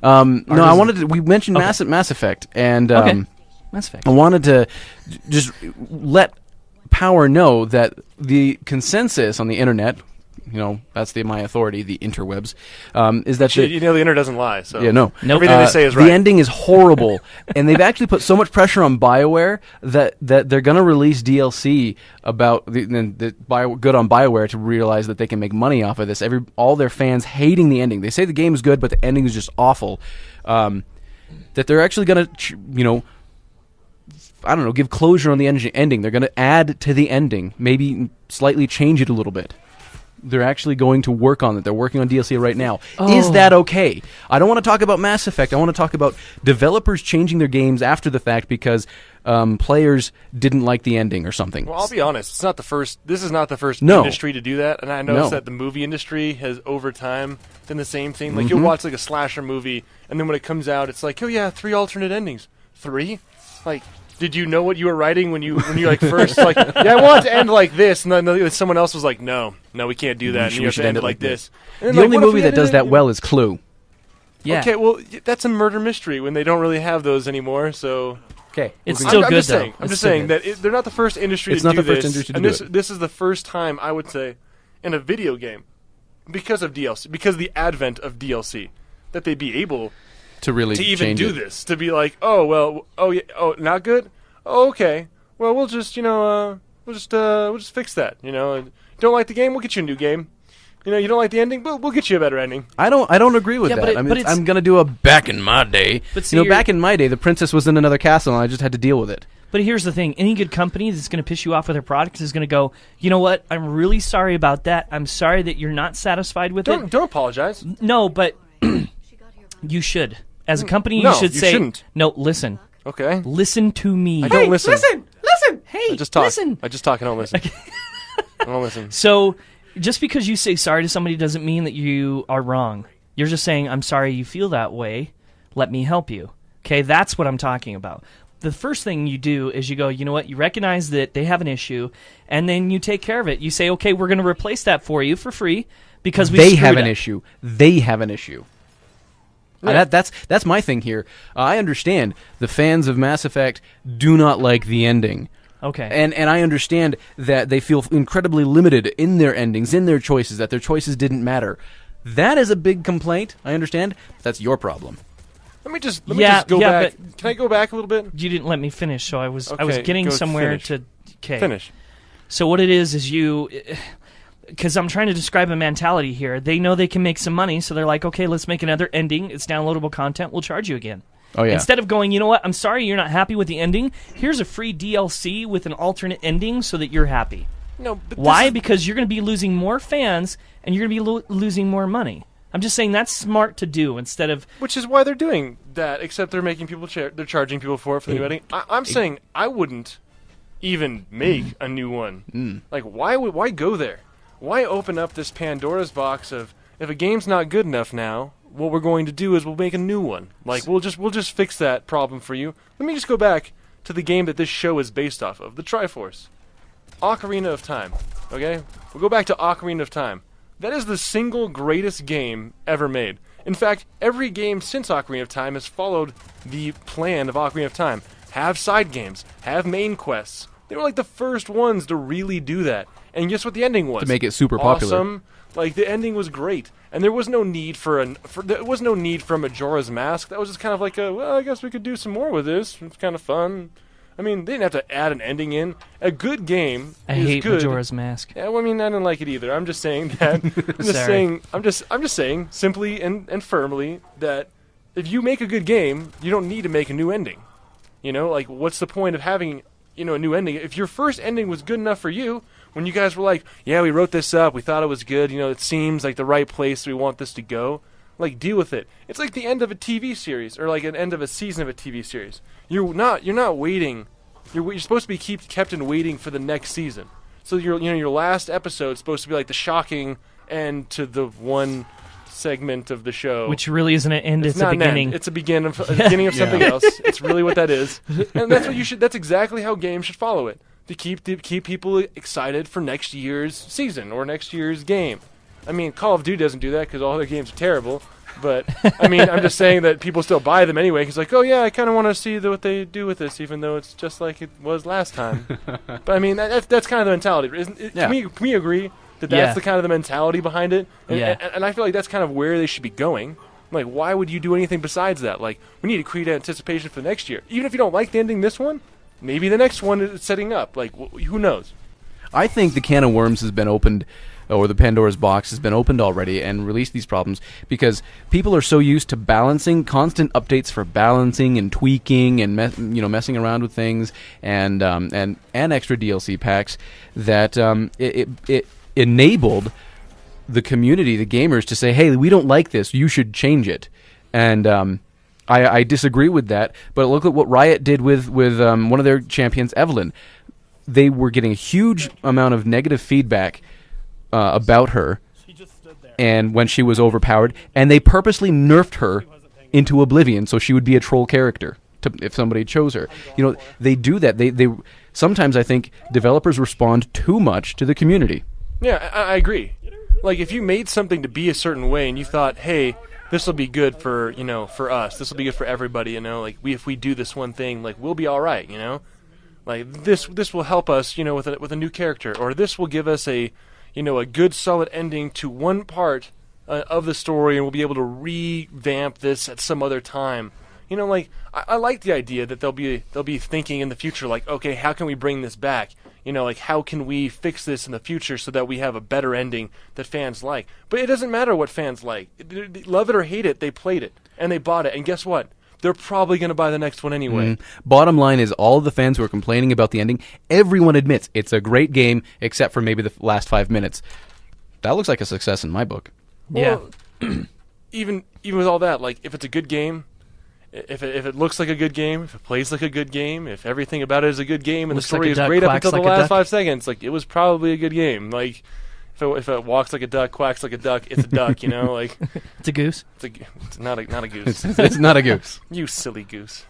No, we mentioned Mass Effect, and Mass Effect. I wanted to just let Power know that the consensus on the internet, that's my authority, the interwebs, is that the internet doesn't lie. So everything they say is right. The ending is horrible, and they've actually put so much pressure on BioWare that they're going to release DLC about good on BioWare to realize that they can make money off of this. All their fans hating the ending. They say the game is good, but the ending is just awful. That they're actually going to, give closure on the ending. They're going to add to the ending, maybe slightly change it a little bit. They're actually going to work on it. They're working on DLC right now. Is that okay? I don't want to talk about Mass Effect. I want to talk about developers changing their games after the fact because players didn't like the ending or something. Well, I'll be honest. It's not the first. This is not the first industry to do that. And I noticed that the movie industry has, over time, done the same thing. Like, you'll watch, a slasher movie, and then when it comes out, it's like, 3 alternate endings. 3? Like... Did you know what you were writing when you first I want it to end like this, and then someone else was like, no, we can't do that. We should end it like this. The only movie that does that well is Clue. Yeah. Okay, well that's a murder mystery when they don't really have those anymore. So okay, it's still good though. I'm just saying that they're not the first industry to do this. It's not the first industry to do it. This is the first time I would say in a video game because of DLC, because of the advent of DLC, that they'd be able to even do this, to be like, not good. Oh, okay. Well, we'll just fix that. Don't like the game, we'll get you a new game. You don't like the ending, we'll get you a better ending. I don't agree with that. I'm gonna do a back in my day. But see, back in my day, the princess was in another castle, and I just had to deal with it. But here's the thing: any good company that's going to piss you off with their product is going to go, you know what? I'm really sorry about that. I'm sorry that you're not satisfied with it. Don't apologize. No, but you should. As a company, you should say, shouldn't. No, listen. Okay. Listen to me. I don't listen. Listen. Hey, I just talk. Listen. I just talk and don't listen. I don't listen. So, just because you say sorry to somebody doesn't mean that you are wrong. You're just saying, I'm sorry you feel that way. Let me help you. Okay, that's what I'm talking about. The first thing you do is you go, you know what, you recognize that they have an issue, and then you take care of it. You say, okay, we're going to replace that for you for free because they have an issue. They have an issue. Yeah. That's my thing here. I understand the fans of Mass Effect do not like the ending. Okay. And I understand that they feel incredibly limited in their endings, in their choices, that their choices didn't matter. That is a big complaint. I understand. That's your problem. Let me just go back. Can I go back a little bit? You didn't let me finish, so I was getting somewhere to... Okay. Finish. So what it is you... Because I'm trying to describe a mentality here. They know they can make some money, so they're like, okay, let's make another ending. It's downloadable content. We'll charge you again. Oh, yeah. Instead of going, you know what, I'm sorry you're not happy with the ending. Here's a free DLC with an alternate ending so that you're happy. No, but why? Because you're going to be losing more fans, and you're going to be losing more money. I'm just saying that's smart to do instead of... Which is why they're doing that, except they're making people they're charging people for it for the new ending. I'm saying I wouldn't even make a new one. Like, why go there? Why open up this Pandora's box of, if a game's not good enough now, what we're going to do is we'll make a new one. Like, we'll just fix that problem for you. Let me just go back to the game that this show is based off of, the Triforce. Ocarina of Time, okay? We'll go back to Ocarina of Time. That is the single greatest game ever made. In fact, every game since Ocarina of Time has followed the plan of Ocarina of Time. Have side games, have main quests. They were like the first ones to really do that. And guess what the ending was? To make it super popular. Awesome. Like, the ending was great. And there was no need for Majora's Mask. That was just kind of like I guess we could do some more with this. It's kind of fun. I mean, they didn't have to add an ending in. A good game I is hate good. Majora's Mask. Yeah, well, I mean, I didn't like it either. I'm just saying that. I'm just saying simply and firmly that if you make a good game, you don't need to make a new ending. Like, what's the point of having, a new ending? If your first ending was good enough for you, when you guys were like, yeah, we wrote this up, we thought it was good, it seems like the right place we want this to go, like, deal with it. It's like the end of a TV series, or like an end of a season of a TV series. You're not waiting. You're supposed to be kept in waiting for the next season. So your last episode is supposed to be like the shocking end to the one segment of the show, which really isn't an end. It's a beginning. It's a beginning of something else. It's really what that is, and that's what you should. That's exactly how games should follow it, to keep people excited for next year's season or next year's game. I mean, Call of Duty doesn't do that because all their games are terrible. But, I mean, I'm just saying that people still buy them anyway because, like, oh, yeah, I kind of want to see what they do with this, even though it's just like it was last time. But, I mean, that's kind of the mentality. Isn't it? Yeah. Can we agree that that's the kind of the mentality behind it? And I feel like that's kind of where they should be going. Like, why would you do anything besides that? Like, we need to create anticipation for next year. Even if you don't like the ending this one, maybe the next one is setting up. Like, who knows? I think the can of worms has been opened, or the Pandora's box has been opened already, and released these problems because people are so used to balancing, constant updates for balancing and tweaking and messing around with things, and extra DLC packs that it enabled the community, the gamers, to say, hey, we don't like this, you should change it. And I disagree with that, but look at what Riot did with one of their champions, Evelyn. They were getting a huge amount of negative feedback about her, and when she was overpowered, and they purposely nerfed her into oblivion so she would be a troll character if somebody chose her. They do that. They sometimes, I think, developers respond too much to the community. Yeah, I agree. Like, if you made something to be a certain way and you thought, hey, this will be good for us, this will be good for everybody, like if we do this one thing, like we'll be all right, like this will help us, with a new character, or this will give us a good solid ending to one part of the story, and we'll be able to revamp this at some other time. Like I like the idea that they'll be thinking in the future, like, okay, how can we bring this back? Like, how can we fix this in the future so that we have a better ending that fans like? But it doesn't matter what fans like. Love it or hate it, they played it, and they bought it. And guess what? They're probably going to buy the next one anyway. Bottom line is, all of the fans who are complaining about the ending, everyone admits it's a great game, except for maybe the last 5 minutes. That looks like a success in my book. Well, even with all that, like, if it's a good game, if it looks like a good game, if it plays like a good game, if everything about it is a good game, and looks the story like a is duck, great up quacks until like the a last duck. 5 seconds, like, it was probably a good game. Like, if it walks like a duck, quacks like a duck, it's a duck. Like It's a goose. it's not a goose. It's not a goose. You silly goose.